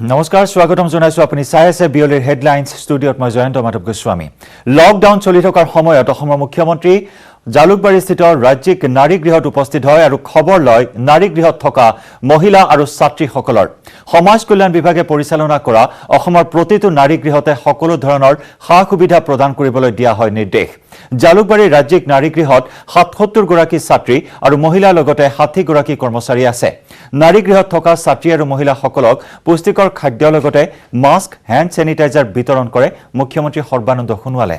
নমস্কাৰ স্বাগতম জনাইছো আপুনি চাই আছে বিয়লিৰ হেডলাইন্স ষ্টুডিঅত মই জয়ন্ত মাধৱ গোস্বামী লকডাউন চলি থকাৰ সময়ত অসমৰ মুখ্যমন্ত্ৰী জালুকবাৰীস্থিত ৰাজ্যিক নাৰী গৃহত উপস্থিত হয় আৰু খবৰ লয় নাৰী গৃহত থকা মহিলা আৰু ছাত্ৰীসকলৰ সমাজ কল্যাণ বিভাগে পৰিচালনা কৰা অসমৰ প্ৰতিটো নাৰী গৃহতে সকলো ধৰণৰ সা-সুবিধা প্ৰদান কৰিবলৈ দিয়া হয় নিৰ্দেশ জালুকবাৰী ৰাজ্যিক নাৰী গৃহত ৭৭ গৰাকী ছাত্ৰী আৰু মহিলাৰ লগতে ৬০ গৰাকী কৰ্মচাৰী আছে নাৰী গৃহত থকা ছাত্ৰী আৰু মহিলাসকলক পুষ্টিকৰ খাদ্যৰ লগতে মাস্ক হেণ্ড স্যানিটাইজাৰ বিতৰণ কৰে মুখ্যমন্ত্ৰী সৰ্বানন্দ সোণোৱালে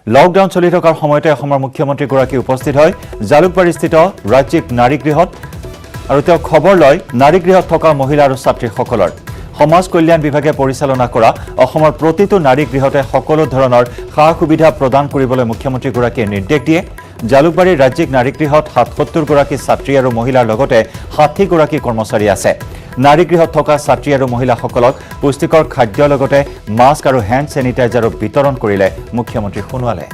লকডাউন চলি থকাৰ সময়তে অসমৰ মুখ্যমন্ত্ৰী গৰাকী উপস্থিত হয় জালুকবাৰীস্থিত ৰাজ্যিক নাৰী গৃহত আৰু তেওঁ খবৰ লয় নাৰী গৃহত থকা মহিলা আৰু ছাত্ৰীসকলৰ সমাজ কল্যাণ বিভাগে পৰিচালনা কৰা অসমৰ প্ৰতিটো নাৰী গৃহতে সকলো ধৰণৰ সা-সুবিধা প্ৰদান কৰিবলৈ মুখ্যমন্ত্ৰী গৰাকীয়ে নিৰ্দেশ দিয়ে জালুকবাৰী ৰাজ্যিক নাৰী গৃহত ৭৭ গৰাকী ছাত্ৰী আৰু মহিলাৰ লগতে ৬০ গৰাকী কৰ্মচাৰী আছে নাৰী গৃহত থকা ছাত্ৰী আৰু মহিলাসকলক পুষ্টিকৰ খাদ্যৰ লগতে মাস্ক আৰু হেণ্ড স্যানিটাইজাৰ বিতৰণ কৰিলে মুখ্যমন্ত্ৰী সোণোৱালে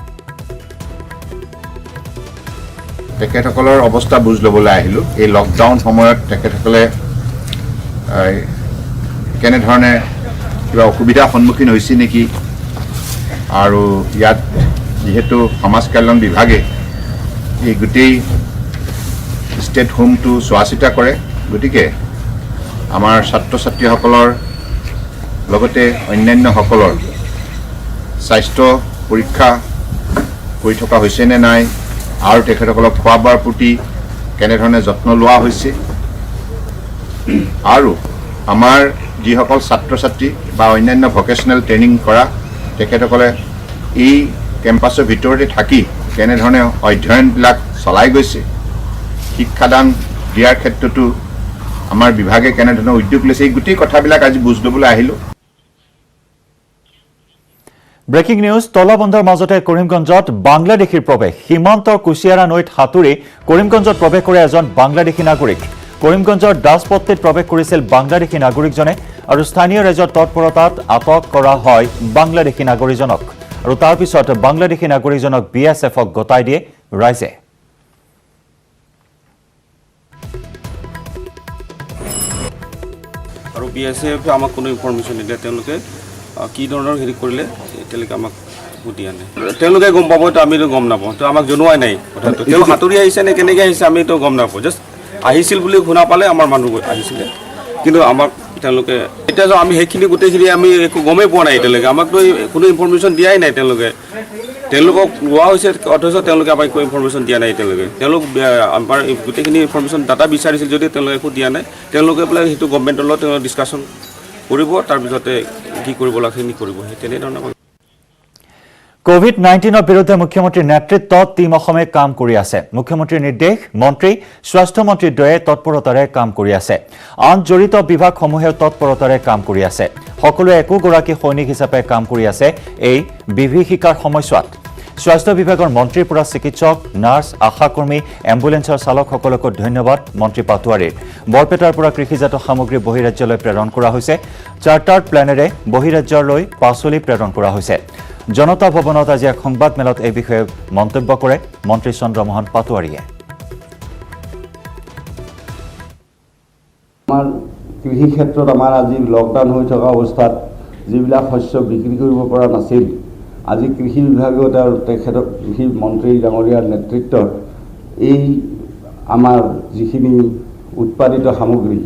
তেখেতসকলৰ অৱস্থা বুজ ল'বলৈ আহিলোঁ এই লকডাউন সময়ত তেখেতসকলে কেনেধৰণে কিবা অসুবিধাৰ সন্মুখীন হৈছে নেকি আৰু ইয়াত যিহেতু সমাজ কল্যাণ বিভাগে এই গোটেই ষ্টেট হোমটো চোৱা চিতা কৰে গতিকে আমাৰ ছাত্ৰ ছাত্ৰীসকলৰ লগতে অন্যান্যসকলৰ স্বাস্থ্য পৰীক্ষা কৰি থকা হৈছে নে নাই আৰু তেখেতসকলক খোৱা বোৱাৰ প্ৰতি কেনেধৰণে যত্ন লোৱা হৈছে আৰু আমাৰ যিসকল ছাত্ৰ ছাত্ৰী বা অন্যান্য ভকেশ্যনেল ট্ৰেইনিং কৰা তেখেতসকলে এই কেম্পাছৰ ভিতৰতে থাকি কেনেধৰণে অধ্যয়নবিলাক চলাই গৈছে শিক্ষাদান দিয়াৰ ক্ষেত্ৰতো আমাৰ বিভাগে কেনেধৰণৰ উদ্যোগ লৈছে এই গোটেই কথাবিলাক আজি বুজ ল'বলৈ আহিলোঁ ব্ৰেকিং নিউজ তলাবন্ধৰ মাজতে কৰিমগঞ্জত বাংলাদেশীৰ প্ৰৱেশ সীমান্তৰ কুছিয়াৰা নৈত সাঁতুৰি কৰিমগঞ্জত প্ৰৱেশ কৰে এজন বাংলাদেশী নাগৰিক কৰিমগঞ্জৰ দাসপট্টিত প্ৰৱেশ কৰিছিল বাংলাদেশী নাগৰিকজনে আৰু স্থানীয় ৰাইজৰ তৎপৰতাত আটক কৰা হয় বাংলাদেশী নাগৰিকজনক আৰু তাৰ পিছত বাংলাদেশী নাগৰিকজনক বিএছএফক গতাই দিয়ে ৰাইজে আৰু বিএছএফে আমাক কোনো ইনফৰমেশ্যন নিদিলে তেওঁলোকে কি ধৰণৰ হেৰি কৰিলে এতিয়ালৈকে আমাক দিয়া নাই তেওঁলোকে গম পাব তো আমিতো গম নাপাওঁ তো আমাক জনোৱাই নাই কথাটো তেওঁ সাঁতুৰি আহিছে নে কেনেকৈ আহিছে আমিতো গম নাপাওঁ জাষ্ট আহিছিল বুলি শুনা পালে আমাৰ মানুহ আহিছিলে কিন্তু আমাক তেওঁলোকে এতিয়া আমি সেইখিনি গোটেইখিনি আমি একো গমেই পোৱা নাই এতিয়ালৈকে আমাকতো কোনো ইনফৰমেশ্যন দিয়াই নাই তেওঁলোকক লোৱা হৈছে অথচ তেওঁলোকে আমাক একো ইনফৰমেশ্যন দিয়া নাই এতিয়ালৈকে তেওঁলোক আমাৰ গোটেইখিনি ইনফৰমেশ্যন ডাটা বিচাৰিছিল যদি তেওঁলোকে একো দিয়া নাই তেওঁলোকে বোলে সেইটো গভৰ্ণমেণ্টৰ লগত তেওঁ ডিছকাশ্যন কৰিব তাৰপিছতে কি কৰিব লাগে সেইখিনি কৰিব সেই তেনেধৰণে কোভিড-19 বিৰুদ্ধে মুখ্যমন্ত্ৰীৰ নেতৃত্বত টিম অসমে কাম কৰি আছে মুখ্যমন্ত্ৰীৰ নিৰ্দেশ মন্ত্ৰী স্বাস্থ্য মন্ত্ৰীৰ দৰে তৎপৰতাৰে কাম কৰি আছে আন জড়িত বিভাগসমূহেও তৎপৰতাৰে কাম কৰি আছে সকলোৱে একোগৰাকী সৈনিক হিচাপে কাম কৰি আছে এই বিভীষিকাৰ সময়ছোৱাত স্বাস্থ্য বিভাগৰ মন্ত্ৰীৰ পৰা চিকিৎসক নাৰ্ছ আশাকৰ্মী এম্বুলেন্সৰ চালকসকলকো ধন্যবাদ মন্ত্ৰী পাটোৱাৰীৰ বৰপেটাৰ পৰা কৃষিজাত সামগ্ৰী বহিৰাজ্যলৈ প্ৰেৰণ কৰা হৈছে চাৰ্টাৰ্ড প্লেনেৰে বহিৰাজ্যলৈ পাচলি প্ৰেৰণ কৰা হৈছে জনতা ভৱনত আজি এক সংবাদ মেলত এই বিষয়ে মন্তব্য কৰে মন্ত্ৰী চন্দ্ৰমোহন পাটোৱাৰীয়ে আমাৰ কৃষি ক্ষেত্ৰত আমাৰ আজি লকডাউন হৈ থকা অৱস্থাত যিবিলাক শস্য বিক্ৰী কৰিব পৰা নাছিল আজি কৃষি বিভাগত আৰু তেখেতৰ কৃষি মন্ত্ৰী ডাঙৰীয়াৰ নেতৃত্বত এই আমাৰ যিখিনি উৎপাদিত সামগ্ৰী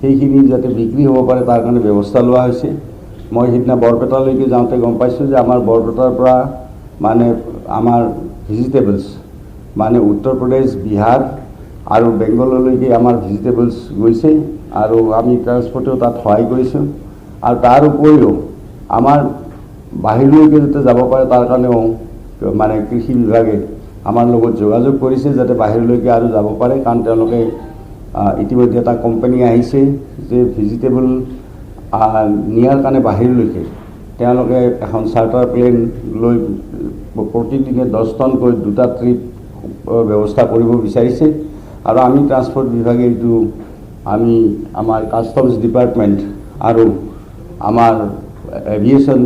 সেইখিনি যাতে বিক্ৰী হ'ব পাৰে তাৰ কাৰণে ব্যৱস্থা লোৱা হৈছে মই সিদিনা বৰপেটালৈকে যাওঁতে গম পাইছোঁ যে আমাৰ বৰপেটাৰ পৰা মানে আমাৰ ভেজিটেবলছ মানে উত্তৰ প্ৰদেশ বিহাৰ আৰু বেংগললৈকে আমাৰ ভেজিটেবলছ গৈছে আৰু আমি ট্ৰান্সপৰ্টেও তাত সহায় কৰিছোঁ আৰু তাৰ উপৰিও আমাৰ বাহিৰলৈকে যাতে যাব পাৰে তাৰ কাৰণেও মানে কৃষি বিভাগে আমাৰ লগত যোগাযোগ কৰিছে যাতে বাহিৰলৈকে আৰু যাব পাৰে কাৰণ তেওঁলোকে ইতিমধ্যে এটা কোম্পানী আহিছে যে ভেজিটেবল নিয়াৰ কাৰণে বাহিৰলৈকে তেওঁলোকে এখন চাৰ্টাৰ প্লেন লৈ প্ৰতিদিনে 10 টনকৈ 2টা ট্ৰিপ ব্যৱস্থা কৰিব বিচাৰিছে আৰু আমি ট্ৰান্সপৰ্ট বিভাগে এইটো আমি আমাৰ কাষ্টমছ ডিপাৰ্টমেণ্ট আৰু আমাৰ এভিয়েশ্যন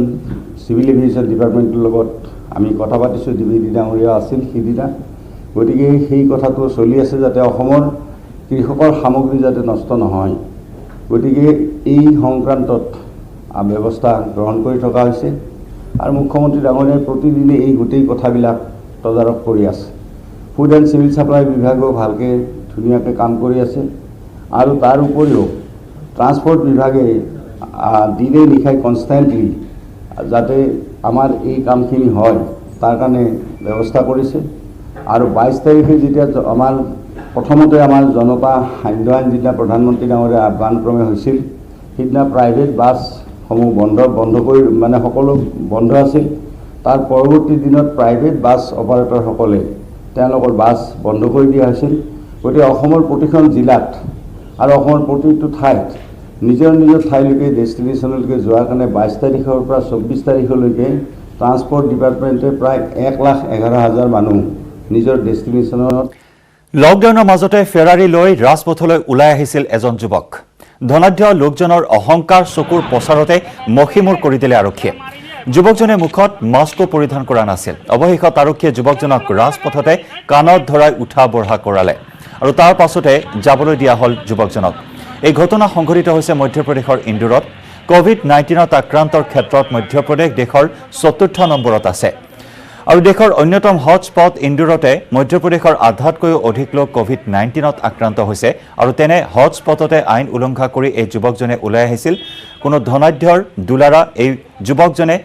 চিভিল এভিয়েশ্যন ডিপাৰ্টমেণ্টৰ লগত আমি কথা পাতিছোঁ দ্বিবেদী ডাঙৰীয়া আছিল সিদিনা গতিকে সেই কথাটো চলি আছে যাতে অসমৰ কৃষকৰ সামগ্ৰী যাতে নষ্ট নহয় গতিকে এই সংক্ৰান্তত ব্যৱস্থা গ্ৰহণ কৰি থকা হৈছে আৰু মুখ্যমন্ত্ৰী ডাঙৰীয়াই প্ৰতিদিনে এই গোটেই কথাবিলাক তদাৰক কৰি আছে। ফুড এণ্ড চিভিল ছাপ্লাই বিভাগেও ভালকৈ ধুনীয়াকৈ কাম কৰি আছে আৰু তাৰ উপৰিও ট্ৰান্সপৰ্ট বিভাগে দিনে নিশাই কনষ্টেণ্টলি যাতে আমাৰ এই কামখিনি হয় তাৰ কাৰণে ব্যৱস্থা কৰিছে। আৰু 22 তাৰিখে যেতিয়া আমাৰ প্ৰথমতে আমাৰ জনতা সান্ধ্য আইন যেতিয়া প্ৰধানমন্ত্ৰী ডাঙৰীয়া আহ্বানক্ৰমে হৈছিল সেইদিনা প্ৰাইভেট বাছসমূহ বন্ধ কৰি মানে সকলো বন্ধ আছিল। তাৰ পৰৱৰ্তী দিনত প্ৰাইভেট বাছ অপাৰেটৰসকলে তেওঁলোকৰ বাছ বন্ধ কৰি দিয়া হৈছিল। গতিকে অসমৰ প্ৰতিখন জিলাত আৰু অসমৰ প্ৰতিটো ঠাইত নিজৰ ঠাইলৈকে ডেষ্টিনেশ্যনলৈকে যোৱাৰ কাৰণে 22 তাৰিখৰ পৰা 24 তাৰিখলৈকে ট্ৰান্সপৰ্ট ডিপাৰ্টমেণ্টে প্ৰায় 1,11,000 মানুহ নিজৰ ডেষ্টিনেশ্যনত। লকডাউনৰ মাজতে ফেৰাৰী লৈ ৰাজপথলৈ ওলাই আহিছিল এজন যুৱক। ধনাঢ্য লোকজনৰ অহংকাৰ চকুৰ প্ৰচাৰতে মষিমূৰ কৰি দিলে আৰক্ষীয়ে। যুৱকজনে মুখত মাস্কো পৰিধান কৰা নাছিল। অৱশেষত আৰক্ষীয়ে যুৱকজনক ৰাজপথতে কাণত ধৰাই উঠা বঢ়া কৰালে আৰু তাৰ পাছতে যাবলৈ দিয়া হ'ল যুৱকজনক। এই ঘটনা সংঘটিত হৈছে মধ্যপ্ৰদেশৰ ইন্দোৰত। কোভিড-19ত আক্ৰান্তৰ ক্ষেত্ৰত মধ্যপ্ৰদেশ দেশৰ ৪ৰ্থ নম্বৰত আছে আৰু দেশৰ অন্যতম হটস্পট ইন্দোৰতে মধ্যপ্ৰদেশৰ আধাতকৈও অধিক লোক কোভিড-19ত আক্ৰান্ত হৈছে আৰু তেনে হটস্পটতে আইন উলংঘা কৰি এই যুৱকজনে ওলাই আহিছিল। কোনো ধনাঢ্যৰ দুলাৰা এই যুৱকজনে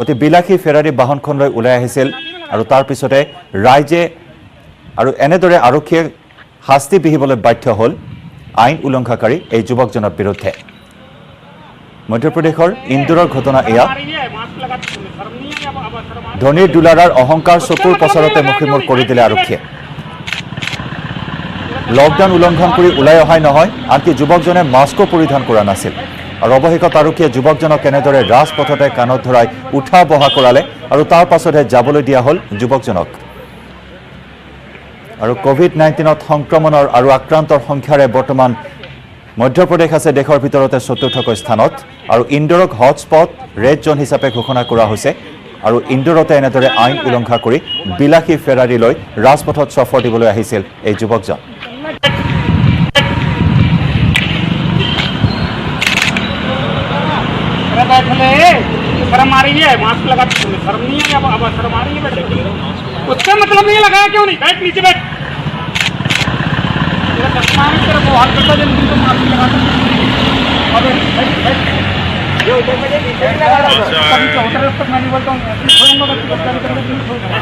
অতি বিলাসী ফেৰাৰী বাহনখন লৈ ওলাই আহিছিল আৰু তাৰ পিছতে ৰাইজে আৰু এনেদৰে আৰক্ষীয়ে শাস্তি বিহিবলৈ বাধ্য হ'ল আইন উলংঘাকাৰী এই যুৱকজনৰ বিৰুদ্ধে। মধ্যপ্ৰদেশৰ ইন্দোৰৰ ঘটনা এয়া। ধনীৰ দুলাৰাৰ অহংকাৰ চকুৰ প্ৰচাৰতে মষিমূৰ কৰি দিলে আৰক্ষীয়ে। লকডাউন উলংঘন কৰি ওলাই অহাই নহয়, আনকি যুৱকজনে মাস্কো পৰিধান কৰা নাছিল আৰু অৱশেষত আৰক্ষীয়ে যুৱকজনক এনেদৰে ৰাজপথতে কাণত ধৰাই উঠা বহা কৰালে আৰু তাৰ পাছতহে যাবলৈ দিয়া হ'ল যুৱকজনক। আৰু কোভিড-19ত সংক্ৰমণৰ আৰু আক্ৰান্তৰ সংখ্যাৰে বৰ্তমান মধ্যপ্ৰদেশ আছে দেশৰ ভিতৰতে ৪ৰ্থকৈ স্থানত আৰু ইন্দোৰক হটস্পট ৰেড জোন হিচাপে ঘোষণা কৰা হৈছে আৰু ইন্দোৰতে এনেদৰে আইন উলংঘা কৰি বিলাসী ফেৰাৰী লৈ ৰাজপথত সফৰ দিবলৈ আহিছিল এই যুৱকজন। शर्म आ रही है, मास्क लगा शर्म नहीं है, अब शर्म आ रही है बेटे, उसका मतलब नहीं लगाया क्यों नहीं, बैठ नीचे बैठ, तेरा चश्मा है तेरा वो हाथ करता जब तुम मास्क लगाता अबे बैठ बैठ जो उधर मुझे नीचे लगा रहा था कभी चौथरे तक मैं नहीं बोलता हूँ छोड़ूंगा बस बच्चा निकल के नहीं छोड़ूंगा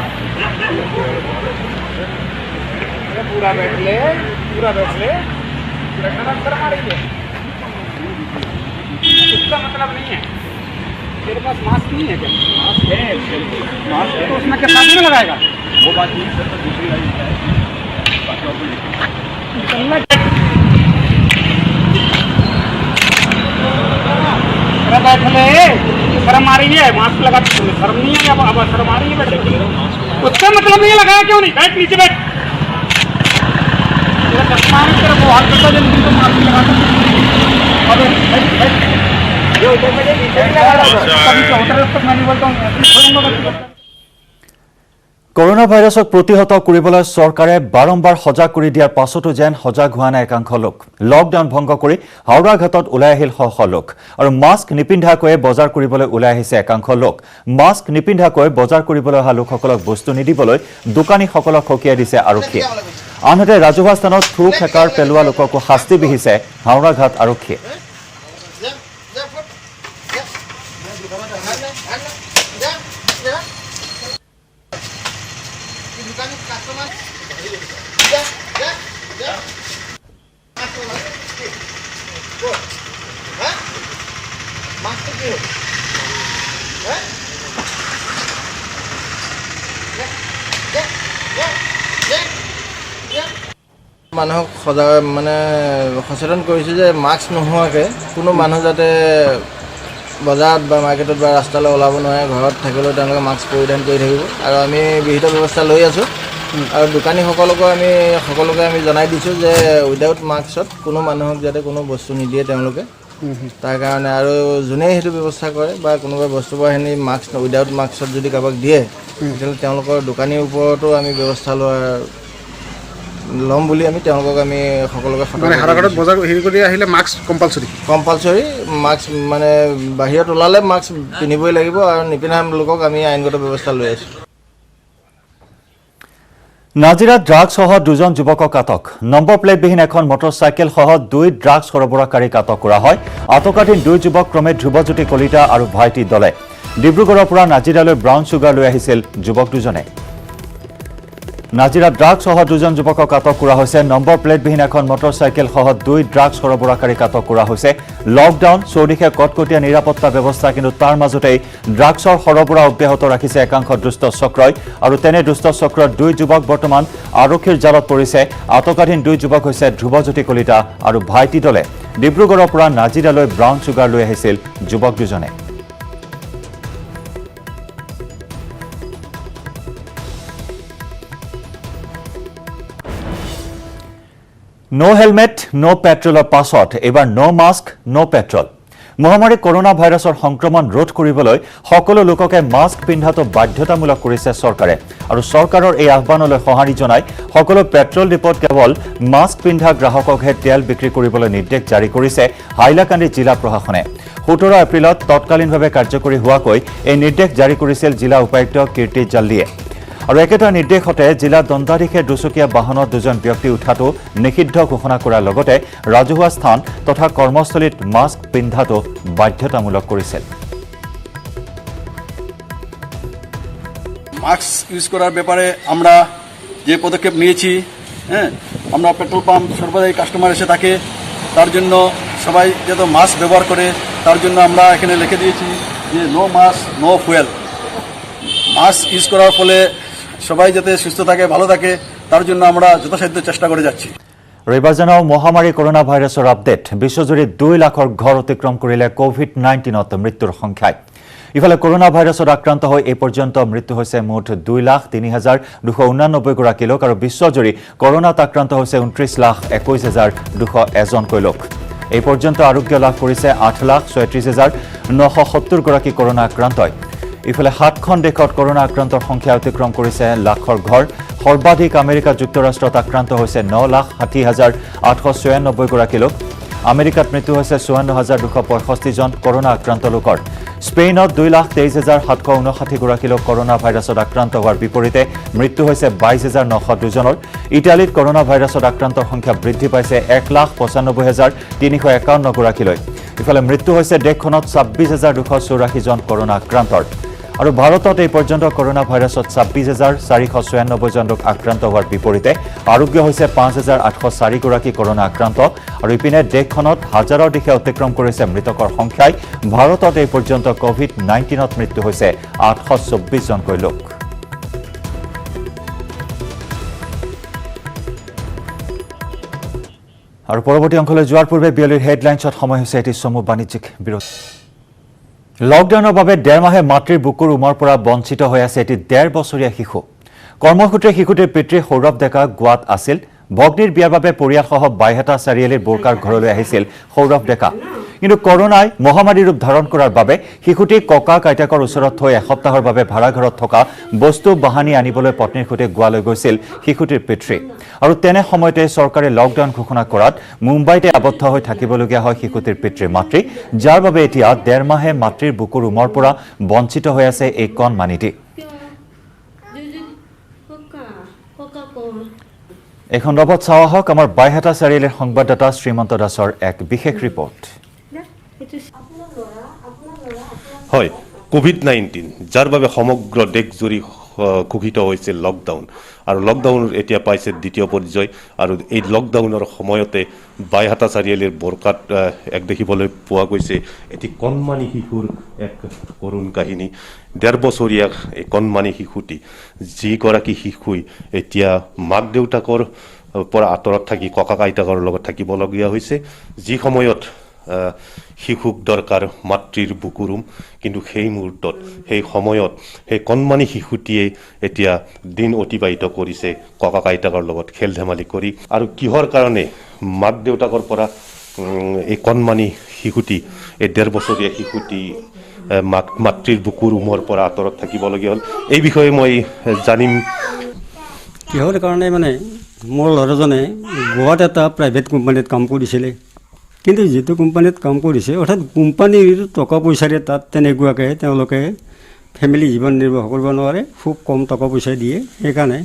पूरा बैठ ले शर्म आ रही है, उसका मतलब नहीं है। तेरे पास मास्क नहीं है क्या? मास्क है, मास्क तो उसमें क्या साथ में लगाएगा? वो बात नहीं सर, तो दूसरी गाड़ी है बैठ ले, शर्म आ रही है, मास्क लगा शर्म नहीं है, अब शर्म आ रही है बेटे, उसका मतलब नहीं लगाया क्यों नहीं, बैठ नीचे बैठ, तेरा चश्मा है तेरा वो हाथ करता जब तुम मास्क लगाता अबे बैठ बैठ जो उधर मुझे नीचे लगा रहा था कभी चौथरे तक मैं नहीं बोलता हूँ छोड़ूंगा बस। কৰোনা ভাইৰাছক প্ৰতিহত কৰিবলৈ চৰকাৰে বাৰম্বাৰ সজাগ কৰি দিয়াৰ পাছতো যেন সজাগ হোৱা নাই একাংশ লোক। লকডাউন ভংগ কৰি হাওৰা ঘাটত ওলাই আহিল শ শ লোক আৰু মাস্ক নিপিন্ধাকৈ বজাৰ কৰিবলৈ ওলাই আহিছে একাংশ লোক। মাস্ক নিপিন্ধাকৈ বজাৰ কৰিবলৈ অহা লোকসকলক বস্তু নিদিবলৈ দোকানীসকলক সকীয়াই দিছে আৰক্ষীয়ে। আনহাতে ৰাজহুৱা স্থানত থু খেকাৰ পেলোৱা লোককো শাস্তি বিহিছে হাওৰা ঘাট আৰক্ষীয়ে। মানুহক মানে সচেতন কৰিছোঁ যে মাস্ক নোহোৱাকৈ কোনো মানুহ যাতে বজাৰত বা মাৰ্কেটত বা ৰাস্তালৈ ওলাব নোৱাৰে, ঘৰত থাকিলেও তেওঁলোকে মাস্ক পৰিধান কৰি থাকিব আৰু আমি বিহিত ব্যৱস্থা লৈ আছোঁ আৰু দোকানীসকলকো আমি সকলোকে আমি জনাই দিছোঁ যে উইদাউট মাস্কত কোনো মানুহক যাতে কোনো বস্তু নিদিয়ে তেওঁলোকে। তাৰ কাৰণে আৰু যোনেই সেইটো ব্যৱস্থা কৰে বা কোনোবাই বস্তু বাহিনী মাস্ক উইদাউট মাস্কত যদি কাৰোবাক দিয়ে তেতিয়াহ'লে তেওঁলোকৰ দোকানীৰ ওপৰতো আমি ব্যৱস্থা লোৱাৰ ল'ম বুলি আমি তেওঁলোকক আমি সকলোকে মানে হাৰাঘাটত বজাৰ হেৰি কৰি আহিলে মাস্ক কম্পালচৰি কম্পালচৰি মাস্ক মানে বাহিৰত ওলালে মাস্ক পিন্ধিবই লাগিব আৰু নিপিন্ধা লোকক আমি আইনগত ব্যৱস্থা লৈ আছোঁ নাজিৰাত ড্ৰাগছ সহ 2জন যুৱকক আটক নম্বৰ প্লেটবিহীন এখন মটৰচাইকেল সহ 2 ড্ৰাগছ সৰবৰাহকাৰীক আটক কৰা হয় আটকাধীন 2 যুৱক ক্ৰমে ধ্ৰুৱজ্যোতি কলিতা আৰু ভাইটি দলে ডিব্ৰুগড়ৰ পৰা নাজিৰালৈ ব্ৰাউন চুগাৰ লৈ আহিছিল যুৱক দুজনে নাজিৰাত ড্ৰাগছ সহ 2জন যুৱকক আটক কৰা হৈছে নম্বৰ প্লেটবিহীন এখন মটৰচাইকেল সহ 2 ড্ৰাগছ সৰবৰাহকাৰীক আটক কৰা হৈছে লকডাউন চৌদিশে কটকটীয়া নিৰাপত্তা ব্যৱস্থা কিন্তু তাৰ মাজতেই ড্ৰাগছৰ সৰবৰাহ অব্যাহত ৰাখিছে একাংশ দুষ্ট চক্ৰই আৰু তেনে দুষ্ট চক্ৰৰ 2 যুৱক বৰ্তমান আৰক্ষীৰ জালত পৰিছে আটকাধীন 2 যুৱক হৈছে ধ্ৰুৱজ্যোতি কলিতা আৰু ভাইটি দলে ডিব্ৰুগড়ৰ পৰা নাজিৰালৈ ব্ৰাউন চুগাৰ লৈ আহিছিল যুৱক দুজনে নো হেলমেট নো পেট্ৰলৰ পাছত এবাৰ নো মাস্ক নো পেট্ৰল মহামাৰী কৰোনা ভাইৰাছৰ সংক্ৰমণ ৰোধ কৰিবলৈ সকলো লোককে মাস্ক পিন্ধাটো বাধ্যতামূলক কৰিছে চৰকাৰে আৰু চৰকাৰৰ এই আহ্বানলৈ সঁহাৰি জনাই সকলো পেট্ৰল ডিপোত কেৱল মাস্ক পিন্ধা গ্ৰাহককহে তেল বিক্ৰী কৰিবলৈ নিৰ্দেশ জাৰি কৰিছে হাইলাকান্দি জিলা প্ৰশাসনে 17 এপ্ৰিলত তৎকালীনভাৱে কাৰ্যকৰী হোৱাকৈ এই নিৰ্দেশ জাৰি কৰিছিল জিলা উপায়ুক্ত কীৰ্তি জাল্লিয়ে আৰু একেটা নিৰ্দেশতে জিলা দণ্ডাধীশে দুচকীয়া বাহনত 2জন ব্যক্তি উঠাটো নিষিদ্ধ ঘোষণা কৰাৰ লগতে ৰাজহুৱা স্থান তথা কৰ্মস্থলীত মাস্ক পিন্ধাটো বাধ্যতামূলক কৰিছিল মাস্ক ইউজ করার ব্যাপারে আমরা যে পদক্ষেপ নিয়েছি হ্যাঁ আমরা পেট্রোল পাম্প সর্বদাই কাস্টমার এসে থাকে তার জন্য সবাই যাতে মাস্ক ব্যবহার করে তার জন্য আমরা এখানে লিখে দিয়েছি যে নো মাস্ক নো ফুয়েল মাস্ক ইউজ করার ফলে সবাই যাতে সুস্থ থাকে ভালো থাকে তার জন্য আমরা যথাসাধ্য চেষ্টা করে যাচ্ছি ৰবিবাৰ জনাও মহামাৰী কৰোনা ভাইৰাছৰ আপডেট বিশ্বজুৰি 2 লাখৰ ঘৰ অতিক্ৰম কৰিলে কোভিড-19ত মৃত্যুৰ সংখ্যাই ইফালে কৰোনা ভাইৰাছত আক্ৰান্ত হৈ এই পৰ্যন্ত মৃত্যু হৈছে মুঠ 2,03,289 গৰাকী লোক আৰু বিশ্বজুৰি কৰোনাত আক্ৰান্ত হৈছে 29,21,201 লোক এই পৰ্যন্ত আৰোগ্য লাভ কৰিছে 8,36,970 গৰাকী কৰোনা আক্ৰান্তই ইফালে 7খন দেশত কৰোনা আক্ৰান্তৰ সংখ্যা অতিক্ৰম কৰিছে লাখৰ ঘৰ সৰ্বাধিক আমেৰিকা যুক্তৰাষ্ট্ৰত আক্ৰান্ত হৈছে 9,60,896 গৰাকী লোক আমেৰিকাত মৃত্যু হৈছে 54,265 জন কৰোনা আক্ৰান্ত লোকৰ স্পেইনত 2,23,759 গৰাকী লোক কৰোনা ভাইৰাছত আক্ৰান্ত হোৱাৰ বিপৰীতে মৃত্যু হৈছে 22,902 জনৰ ইটালীত কৰোনা ভাইৰাছত আক্ৰান্তৰ সংখ্যা বৃদ্ধি পাইছে 1,95,351 গৰাকীলৈ ইফালে মৃত্যু হৈছে দেশখনত 26,284 জন কৰোনা আক্ৰান্তৰ আৰু ভাৰতত এই পৰ্যন্ত কৰোনা ভাইৰাছত 26,496 জন লোক আক্ৰান্ত হোৱাৰ বিপৰীতে আৰোগ্য হৈছে 5,804 গৰাকী কৰোনা আক্ৰান্ত আৰু ইপিনে দেশখনত হাজাৰৰ দিশে অতিক্ৰম কৰিছে মৃতকৰ সংখ্যাই ভাৰতত এই পৰ্যন্ত কোভিড-19ত মৃত্যু হৈছে 824 জনকৈ লোক আৰু পৰৱৰ্তী অংশলৈ যোৱাৰ পূৰ্বে বিয়লিৰ হেডলাইনছত সময় হৈছে এটি চমু বাণিজ্যিক বিৰতি লকডাউনৰ বাবে 1.5 মাহে মাতৃৰ বুকুৰ উমৰ পৰা বঞ্চিত হৈ আছে এটি 1.5 বছৰীয়া শিশু কৰ্মসূত্ৰে শিশুটিৰ পিতৃ সৌৰভ ডেকা গোৱাত আছিল ভগ্নীৰ বিয়াৰ বাবে পৰিয়ালসহ বাইহাটা চাৰিআলিৰ বোৰকাৰ ঘৰলৈ আহিছিল সৌৰভ ডেকা কিন্তু কৰোনাই মহামাৰী ৰূপ ধাৰণ কৰাৰ বাবে শিশুটিক ককা আইতাকৰ ওচৰত থৈ এসপ্তাহৰ বাবে ভাড়া ঘৰত থকা বস্তু বাহানি আনিবলৈ পত্নীৰ সৈতে গোৱালৈ গৈছিল শিশুটিৰ পিতৃ আৰু তেনে সময়তে চৰকাৰে লকডাউন ঘোষণা কৰাত মুম্বাইতে আবদ্ধ হৈ থাকিবলগীয়া হয় শিশুটিৰ পিতৃৰ মাতৃ যাৰ বাবে এতিয়া 1.5 মাহে মাতৃৰ বুকুৰ উমৰ পৰা বঞ্চিত হৈ আছে এই কণমানিটি এই সন্দৰ্ভত চাওয়া হওক আমাৰ বাইহাটা চাৰিআলিৰ সংবাদদাতা শ্ৰীমন্ত দাসৰ এক বিশেষ ৰিপৰ্ট হয় কোভিড-19 যাৰ বাবে সমগ্ৰ দেশজুৰি ঘোষিত হৈছে লকডাউন আৰু লকডাউন এতিয়া পাইছে দ্বিতীয় পৰ্যায় আৰু এই লকডাউনৰ সময়তে বাইহাটা চাৰিআলিৰ বৰকাত এক দেখিবলৈ পোৱা গৈছে এটি কণমানি শিশুৰ এক কৰুণ কাহিনী 1.5 বছৰীয়া এই কণমানি শিশুটি যিগৰাকী শিশুই এতিয়া মাক দেউতাকৰ পৰা আঁতৰত থাকি ককা আইতাকৰ লগত থাকিবলগীয়া হৈছে যি সময়ত শিশুক দৰকাৰ মাতৃৰ বুকুৰুম কিন্তু সেই মুহূৰ্তত সেই সময়ত সেই কণমানি শিশুটিয়ে এতিয়া দিন অতিবাহিত কৰিছে ককা আইতাকৰ লগত খেল ধেমালি কৰি আৰু কিহৰ কাৰণে মাক দেউতাকৰ পৰা এই কণমানি শিশুটি এই 1.5 বছৰীয়া শিশুটি মাতৃৰ বুকুৰ উমৰ পৰা আঁতৰত থাকিবলগীয়া হ'ল এই বিষয়ে মই জানিম কিহৰ কাৰণে মানে মোৰ ল'ৰাজনে গোৱাত এটা প্ৰাইভেট কোম্পানীত কাম কৰিছিলে, কিন্তু যিটো কোম্পানীত কাম কৰিছে অৰ্থাৎ কোম্পানীৰ টকা পইচাৰে তাত তেনেকুৱাকৈ তেওঁলোকে ফেমিলি জীৱন নিৰ্বাহ কৰিব নোৱাৰে, খুব কম টকা পইচা দিয়ে। সেইকাৰণে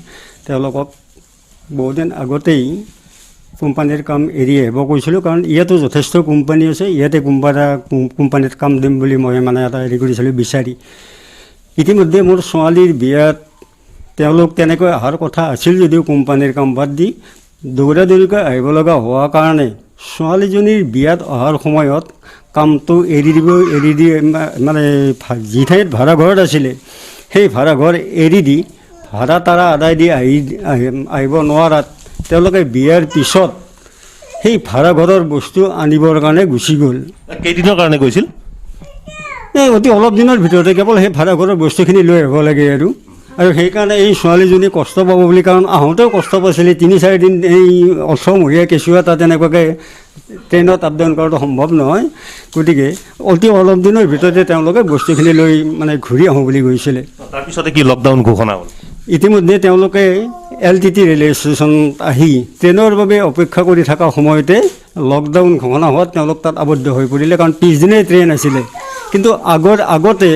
তেওঁলোকক বহুদিন আগতেই কোম্পানীৰ কাম এৰি আহিব কৈছিলোঁ, কাৰণ ইয়াতো যথেষ্ট কোম্পানী আছে, ইয়াতে কোম্পানীত কাম দিম বুলি মই মানে এটা হেৰি কৰিছিলোঁ বিচাৰি। ইতিমধ্যে মোৰ ছোৱালীৰ বিয়াত তেওঁলোক তেনেকৈ অহাৰ কথা আছিল যদিও কোম্পানীৰ কাম বাদ দি দৌৰা দৌৰিকৈ আহিব লগা হোৱাৰ কাৰণে ছোৱালীজনীৰ বিয়াত অহাৰ সময়ত কামটো এৰি দি মানে যি ঠাইত ভাড়াঘৰত আছিলে সেই ভাড়াঘৰ এৰি দি ভাড়া তাৰা আদায় দি আহিব নোৱাৰাত তেওঁলোকে বিয়াৰ পিছত সেই ভাড়াঘৰৰ বস্তু আনিবৰ কাৰণে গুচি গ'ল। কেইদিনৰ কাৰণে গৈছিল? এই অতি অলপ দিনৰ ভিতৰতে কেৱল সেই ভাড়াঘৰৰ বস্তুখিনি লৈ আহিব লাগে আৰু সেইকাৰণে এই ছোৱালীজনী কষ্ট পাব বুলি, কাৰণ আহোঁতেও কষ্ট পাইছিলে, 3-4 দিন এই 18মহীয়া কেঁচুৱা তাত তেনেকুৱাকৈ ট্ৰেইনত আপ ডাউন কৰাটো সম্ভৱ নহয়। গতিকে অতি অলপ দিনৰ ভিতৰতে তেওঁলোকে বস্তুখিনি লৈ মানে ঘূৰি আহোঁ বুলি গৈছিলে। তাৰপিছতে কি লকডাউন ঘোষণা হ'ল? ইতিমধ্যে তেওঁলোকে LTT ৰেলৱে ষ্টেচনত আহি ট্ৰেইনৰ বাবে অপেক্ষা কৰি থকা সময়তে লকডাউন ঘোষণা হোৱাত তেওঁলোক তাত আবদ্ধ হৈ পৰিলে, কাৰণ পিছদিনাই ট্ৰেইন আছিলে। কিন্তু আগতে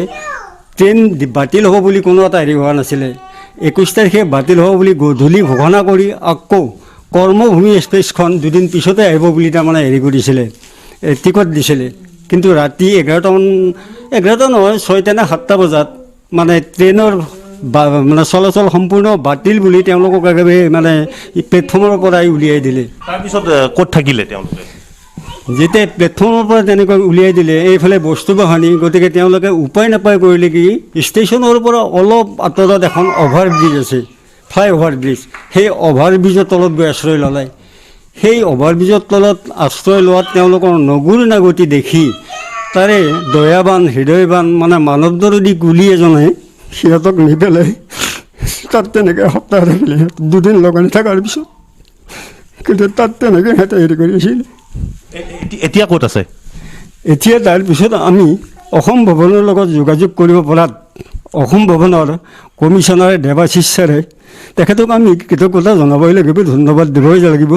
ট্ৰেইন বাতিল হ'ব বুলি কোনো এটা হেৰি হোৱা নাছিলে। 21 তাৰিখে বাতিল হ'ব বুলি গধূলি ঘোষণা কৰি আকৌ কৰ্মভূমি এক্সপ্ৰেছখন দুদিন পিছতে আহিব বুলি তাৰমানে হেৰি কৰিছিলে, টিকট দিছিলে। কিন্তু ৰাতি 11টা নহয় 6টা নে 7টা বজাত মানে ট্ৰেইনৰ মানে চলাচল সম্পূৰ্ণ বাতিল বুলি তেওঁলোকক একেবাৰে মানে প্লেটফৰ্মৰ পৰাই উলিয়াই দিলে। তাৰপিছত ক'ত থাকিলে তেওঁলোকে? যেতিয়া প্লেটফৰ্মৰ পৰা তেনেকৈ উলিয়াই দিলে এইফালে বস্তু বাহানি, গতিকে তেওঁলোকে উপায় নাপায় কৰিলে কি ষ্টেচনৰ পৰা অলপ আঁতৰত এখন অভাৰব্ৰিজ আছে, ফ্লাইঅভাৰ ব্ৰিজ, সেই অভাৰব্ৰিজৰ তলত গৈ আশ্ৰয় ল'লে। সেই অভাৰব্ৰিজৰ তলত আশ্ৰয় লোৱাত তেওঁলোকৰ নগুৰ নাগতি দেখি তাৰে দয়াবান হৃদয়বান মানে মানৱদৰদী কুলি এজনে সিহঁতক নি পেলাই তাত তেনেকৈ সপ্তাহ থাকিলে। 2 দিন লগানি থকাৰ পিছত কিন্তু তাত তেনেকৈ সিহঁতে হেৰি কৰিছিল। এতিয়া ক'ত আছে? এতিয়া তাৰপিছত আমি অসম ভৱনৰ লগত যোগাযোগ কৰিব পৰাত অসম ভৱনৰ কমিশ্যনাৰ দেৱাশিষ ছাৰে, তেখেতক আমি কৃতজ্ঞতা জনাবই লাগিব, ধন্যবাদ দিবই লাগিব।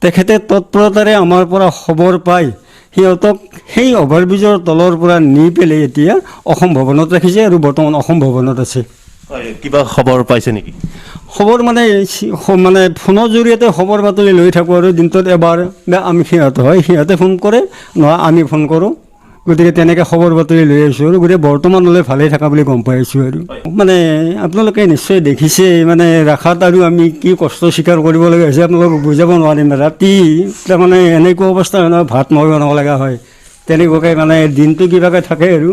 তেখেতে তৎপৰতাৰে আমাৰ পৰা খবৰ পাই সিহঁতক সেই অভাৰব্ৰিজৰ তলৰ পৰা নি পেলাই এতিয়া অসম ভৱনত ৰাখিছে আৰু বৰ্তমান অসম ভৱনত আছে। কিবা খবৰ পাইছে নেকি? খবৰ মানে ফোনৰ জৰিয়তে খবৰ বাতৰি লৈ থাকোঁ আৰু দিনটোত এবাৰ আমি সিহঁতে ফোন কৰে, নহয় আমি ফোন কৰোঁ। গতিকে তেনেকৈ খবৰ বাতৰি লৈ আহিছোঁ আৰু গতিকে বৰ্তমানলৈ ভালেই থকা বুলি গম পাই আছোঁ। আৰু মানে আপোনালোকে নিশ্চয় দেখিছে মানে ৰাখাত আৰু আমি কি কষ্ট স্বীকাৰ কৰিব লগা হৈছে আপোনালোকক বুজাব নোৱাৰিম। ৰাতি তাৰমানে এনেকুৱা অৱস্থা নহয়, ভাত মই বনাব লগা হয়, তেনেকুৱাকৈ মানে দিনটো কিবাকৈ থাকে। আৰু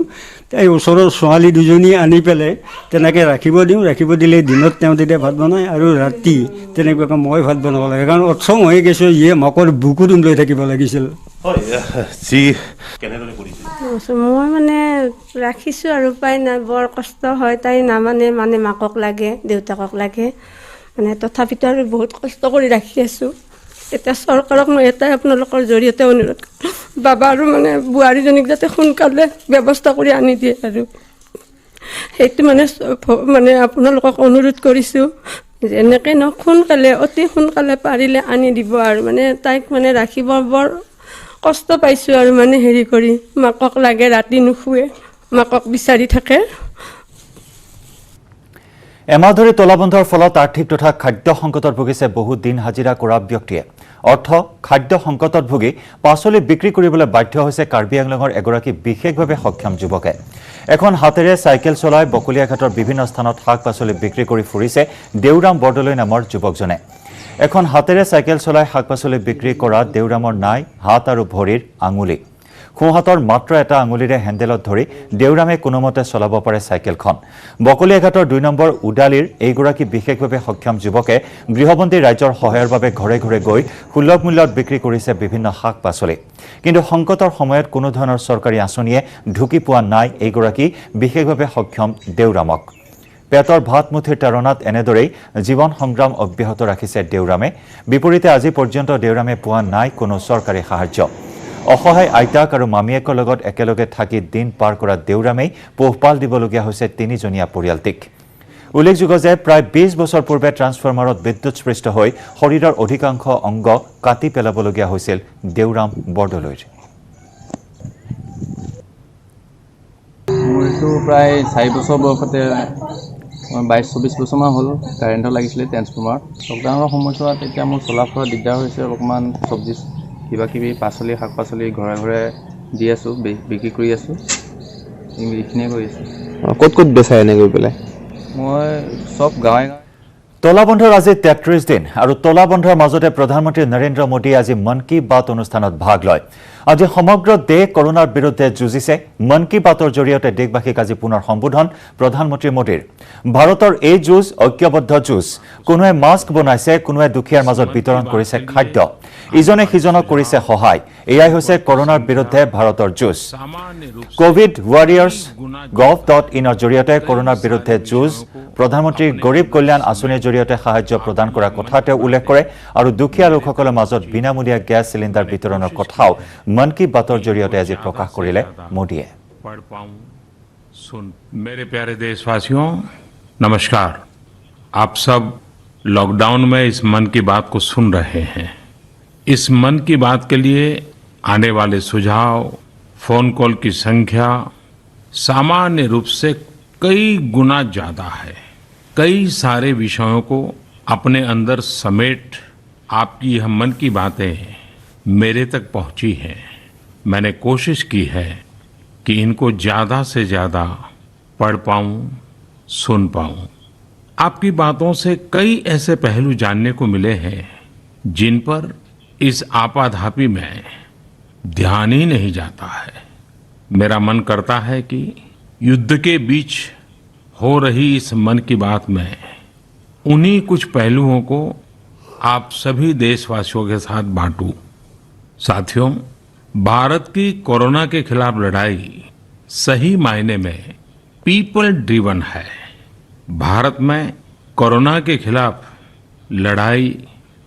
এই ওচৰৰ ছোৱালী 2জনী আনি পেলাই তেনেকৈ ৰাখিব দিওঁ, ৰাখিব দিলে দিনত তেওঁ তেতিয়া ভাত বনায় আৰু ৰাতি তেনেকুৱাকৈ মই ভাত বনাব লাগে, কাৰণ 18 হৈ গৈছোঁ, ইয়ে মাকৰ বুকুত লৈ থাকিব লাগিছিল। মই মানে ৰাখিছোঁ আৰু উপায় নাই, বৰ কষ্ট হয়। তাই নামানে মানে মাকক লাগে, দেউতাকক লাগে, মানে তথাপিতো আৰু বহুত কষ্ট কৰি ৰাখি আছোঁ। এতিয়া চৰকাৰক মই এটাই আপোনালোকৰ জৰিয়তে অনুৰোধ কৰোঁ, বাবা আৰু মানে বোৱাৰীজনীক যাতে সোনকালে ব্যৱস্থা কৰি আনি দিয়ে। আৰু সেইটো মানে আপোনালোকক অনুৰোধ কৰিছোঁ, যেনেকৈ নহওক সোনকালে, অতি সোনকালে পাৰিলে আনি দিব। আৰু মানে তাইক মানে ৰাখিব বৰ কষ্ট পাইছোঁ আৰু মানে হেৰি কৰি, মাকক লাগে, ৰাতি নুশুৱে, মাকক বিচাৰি থাকে। এমাহ ধৰি তলাবন্ধৰ ফলত আৰ্থিক তথা খাদ্য সংকটত ভুগিছে বহু দিন হাজিৰা কৰা ব্যক্তিয়ে। খাদ্য সংকটত ভুগি পাচলি বিক্ৰী কৰিবলৈ বাধ্য হৈছে কাৰ্বি আংলঙৰ এগৰাকী বিশেষভাৱে সক্ষম যুৱকে। এখন হাতেৰে চাইকেল চলাই বকলীয়াঘাটৰ বিভিন্ন স্থানত শাক পাচলি বিক্ৰী কৰি ফুৰিছে দেউৰাম বৰদলৈ নামৰ যুৱকজনে। এখন হাতেৰে চাইকেল চলাই শাক পাচলি বিক্ৰী কৰা দেউৰামৰ নাই হাত আৰু ভৰিৰ আঙুলি। সোঁহাতৰ মাত্ৰ এটা আঙুলিৰে হেণ্ডেলত ধৰি দেউৰামে কোনোমতে চলাব পাৰে চাইকেলখন। বকলীয়াঘাটৰ 2 নম্বৰ উডালিৰ এইগৰাকী বিশেষভাৱে সক্ষম যুৱকে গৃহবন্দী ৰাইজৰ সহায়ৰ বাবে ঘৰে ঘৰে গৈ সুলভ মূল্যত বিক্ৰী কৰিছে বিভিন্ন শাক পাচলি। কিন্তু সংকটৰ সময়ত কোনো ধৰণৰ চৰকাৰী আঁচনিয়ে ঢুকি পোৱা নাই এইগৰাকী বিশেষভাৱে সক্ষম দেউৰামক। পেটৰ ভাত মুঠিৰ তাৰণাত এনেদৰেই জীৱন সংগ্ৰাম অব্যাহত ৰাখিছে দেউৰামে। বিপৰীতে আজি পৰ্যন্ত দেউৰামে পোৱা নাই কোনো চৰকাৰী সাহায্য। অসহায় আইতাক আৰু মামীয়েকৰ লগত একেলগে থাকি দিন পাৰ কৰা দেউৰামেই পোহপাল দিবলগীয়া হৈছে 3জনীয়া পৰিয়ালটিক। উল্লেখযোগ্য যে প্ৰায় 20 বছৰ পূৰ্বে ট্ৰান্সফৰ্মাৰত বিদ্যুৎস্পৃষ্ট হৈ শৰীৰৰ অধিকাংশ অংগ কাটি পেলাবলগীয়া হৈছিল দেউৰাম বৰদলৈৰ। মোৰতো প্ৰায় 4 বছৰ বয়সতে 22-24 বছৰমান হ'ল কাৰেণ্টৰ লাগিছিলে ট্ৰেন্সফৰ্মাৰ। লকডাউনৰ সময়ছোৱাত এতিয়া মোৰ চলা ফুৰা দিগদাৰ হৈছে, অলপমান চব্জি কিবাকিবি পাচলি শাক পাচলি ঘৰে ঘৰে দি আছোঁ, বিক্ৰী কৰি আছোঁ, এইখিনিয়ে কৰি আছোঁ। ক'ত ক'ত বেচাই এনে গৈ পেলাই? মই চব গাঁৱে গাঁৱে। তোলা বন্ধৰ আজি 33 দিন আৰু তোলা বন্ধৰ মাজতে প্ৰধানমন্ত্ৰী নৰেন্দ্ৰ মোদীয়ে আজি মন কী বাত অনুষ্ঠানত ভাগ লয়। আজি সমগ্ৰ দেশ কৰোনাৰ বিৰুদ্ধে যুঁজিছে। মন কী বাতৰ জৰিয়তে দেশবাসীক আজি পুনৰ সম্বোধন প্ৰধানমন্ত্ৰী মোদীৰ। ভাৰতৰ এই যুঁজ ঐক্যবদ্ধ যুঁজ। কোনোৱে মাস্ক বনাইছে, কোনোৱে দুখীয়াৰ মাজত বিতৰণ কৰিছে খাদ্য, ইজনে সিজনক কৰিছে সহায়। এয়াই হৈছে কৰোনাৰ বিৰুদ্ধে ভাৰতৰ যুঁজ। কোভিড ৱাৰিয়াৰ্ছ gov.in জৰিয়তে কৰোনাৰ বিৰুদ্ধে যুঁজ প্ৰধানমন্ত্ৰীৰ গৰীব কল্যাণ আঁচনিৰ জৰিয়তে সাহায্য প্ৰদান কৰাৰ কথা তেওঁ উল্লেখ কৰে আৰু দুখীয়া লোকসকলৰ মাজত বিনামূলীয়া গেছ চিলিণ্ডাৰ বিতৰণৰ কথাও মন কী বাতৰ জৰিয়তে আজি প্ৰকাশ কৰিলে মোদীয়ে। मेरे प्यारे देशवासियों, नमस्कार। आप सब लॉकडाउन में इस मन की बात को सुन रहे हैं। इस मन की बात के लिए आने वाले सुझाव, फोन कॉल की संख्या सामान्य रूप से कई गुना ज्यादा है। कई सारे विषयों को अपने अंदर समेट आपकी यह मन की बातें मेरे तक पहुंची हैं। मैंने कोशिश की है कि इनको ज्यादा से ज्यादा पढ़ पाऊं, सुन पाऊं। आपकी बातों से कई ऐसे पहलू जानने को मिले हैं जिन पर इस आपाधापी में ध्यान ही नहीं जाता है। मेरा मन करता है कि युद्ध के बीच हो रही इस मन की बात में उन्हीं कुछ पहलुओं को आप सभी देशवासियों के साथ बांटूं। साथियों, भारत की कोरोना के खिलाफ लड़ाई सही मायने में पीपल ड्रिवन है। भारत में कोरोना के खिलाफ लड़ाई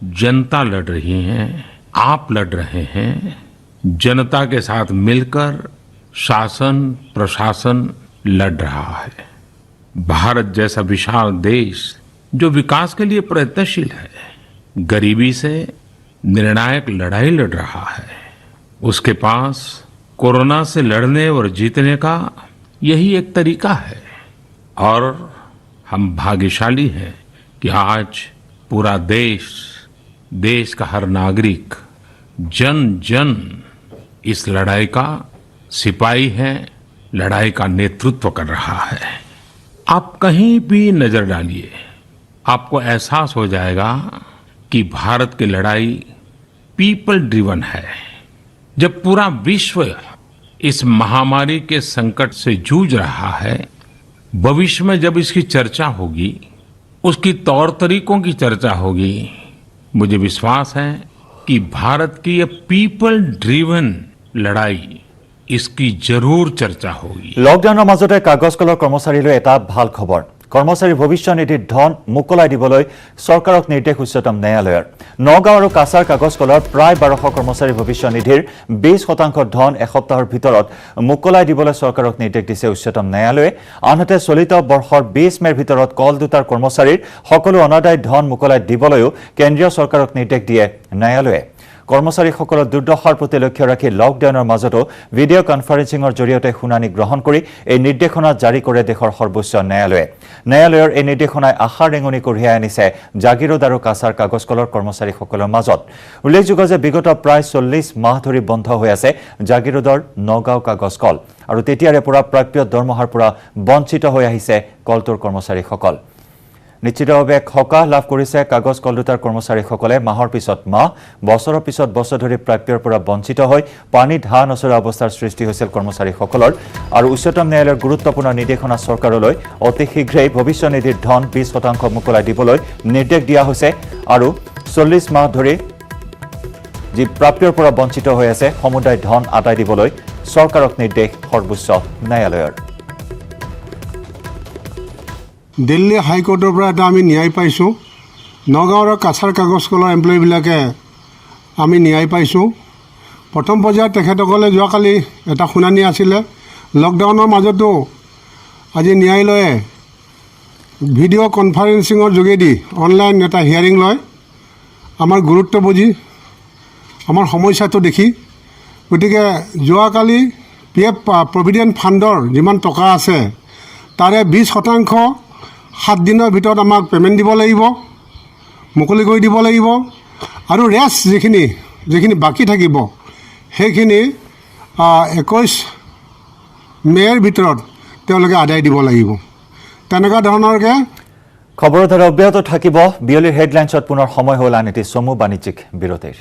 जनता लड़ रही है, आप लड़ रहे हैं। जनता के साथ मिलकर शासन प्रशासन लड़ रहा है। भारत जैसा विशाल देश जो विकास के लिए प्रयत्नशील है, गरीबी से निर्णायक लड़ाई लड़ रहा है। उसके पास कोरोना से लड़ने और जीतने का यही एक तरीका है और हम भाग्यशाली हैं कि आज पूरा देश का हर नागरिक जन जन इस लड़ाई का सिपाही है, लड़ाई का नेतृत्व कर रहा है। आप कहीं भी नजर डालिए, आपको एहसास हो जाएगा कि भारत की लड़ाई पीपल ड्रिवन है। जब पूरा विश्व इस महामारी के संकट से जूझ रहा है, भविष्य में जब इसकी चर्चा होगी, उसकी तौर तरीकों की चर्चा होगी, मुझे विश्वास है कि भारत की ये पीपल ड्रिवन लड़ाई इसकी जरूर चर्चा होगी। লকডাউনৰ মাজতে কাগজ কলৰ কৰ্মচাৰীলৈ এটা ভাল খবৰ। কৰ্মচাৰীৰ ভৱিষ্য নিধিৰ ধন মোকলাই দিবলৈ চৰকাৰক নিৰ্দেশ উচ্চতম ন্যায়ালয়ৰ। নগাঁও আৰু কাছাৰ কাগজ কলৰ প্ৰায় 1200 কৰ্মচাৰীৰ ভৱিষ্য নিধিৰ 20% ধন এসপ্তাহৰ ভিতৰত মোকলাই দিবলৈ চৰকাৰক নিৰ্দেশ দিছে উচ্চতম ন্যায়ালয়ে। আনহাতে চলিত বৰ্ষৰ 20 মেৰ ভিতৰত কল দুটাৰ কৰ্মচাৰীৰ সকলো অনাদায় ধন মোকলাই দিবলৈও কেন্দ্ৰীয় চৰকাৰক নিৰ্দেশ দিয়ে ন্যায়ালয়ে। কৰ্মচাৰীসকলৰ দুৰ্দশাৰ প্ৰতি লক্ষ্য ৰাখি লকডাউনৰ মাজতো ভিডিঅ' কনফাৰেন্সিঙৰ জৰিয়তে শুনানি গ্ৰহণ কৰি এই নিৰ্দেশনা জাৰি কৰে দেশৰ সৰ্বোচ্চ ন্যায়ালয়ে। ন্যায়ালয়ৰ এই নিৰ্দেশনাই আশাৰ ৰেঙনি কঢ়িয়াই আনিছে জাগিৰোড আৰু কাছাৰ কাগজ কলৰ কৰ্মচাৰীসকলৰ মাজত। উল্লেখযোগ্য যে বিগত প্ৰায় 40 মাহ ধৰি বন্ধ হৈ আছে জাগিৰোডৰ নগাঁও কাগজ কল আৰু তেতিয়াৰে পৰা প্ৰাপ্য দৰমহাৰ পৰা বঞ্চিত হৈ আহিছে কলটোৰ কৰ্মচাৰীসকল। নিশ্চিতভাৱে সকাহ লাভ কৰিছে কাগজ কল দুটাৰ কৰ্মচাৰীসকলে। মাহৰ পিছত মাহ, বছৰৰ পিছত বছৰ ধৰি প্ৰাপ্যৰ পৰা বঞ্চিত হৈ পানী ঢা নচৰা অৱস্থাৰ সৃষ্টি হৈছিল কৰ্মচাৰীসকলৰ আৰু উচ্চতম ন্যায়ালয়ৰ গুৰুত্বপূৰ্ণ নিৰ্দেশনা চৰকাৰলৈ অতি শীঘ্ৰেই ভৱিষ্য নিধিৰ ধন 20% মোকলাই দিবলৈ নিৰ্দেশ দিয়া হৈছে আৰু 40 মাহ ধৰি যি প্ৰাপ্যৰ পৰা বঞ্চিত হৈ আছে সমুদায় ধন আদায় দিবলৈ চৰকাৰক নিৰ্দেশ সৰ্বোচ্চ ন্যায়ালয়ৰ। দিল্লী হাইকোৰ্টৰ পৰা এটা আমি ন্যায় পাইছোঁ। নগাঁৱৰ কাছাৰ কাগজ কলৰ এমপ্লয়ীবিলাকে আমি ন্যায় পাইছোঁ। প্ৰথম পৰ্যায়ত তেখেতসকলে যোৱাকালি এটা শুনানি আছিলে। লকডাউনৰ মাজতো আজি ন্যায়ালয়ে ভিডিঅ' কনফাৰেন্সিঙৰ যোগেদি অনলাইন এটা হিয়াৰিং লয় আমাৰ গুৰুত্ব বুজি আমাৰ সমস্যাটো দেখি গতিকে যোৱাকালি PF প্ৰভিডেণ্ট ফাণ্ডৰ যিমান টকা আছে তাৰে 20% 7 দিনৰ ভিতৰত আমাক পে'মেণ্ট দিব লাগিব মুকলি কৰি দিব লাগিব আৰু ৰেষ্ট যিখিনি বাকী থাকিব সেইখিনি 21 মে'ৰ ভিতৰত তেওঁলোকে আদায় দিব লাগিব তেনেকুৱা ধৰণৰকৈ খবৰৰ ধাৰা অব্যাহত থাকিব বিয়লিৰ হেডলাইন্সত পুনৰ সময় হ'ল আন এটি চমু বাণিজ্যিক বিৰতিৰ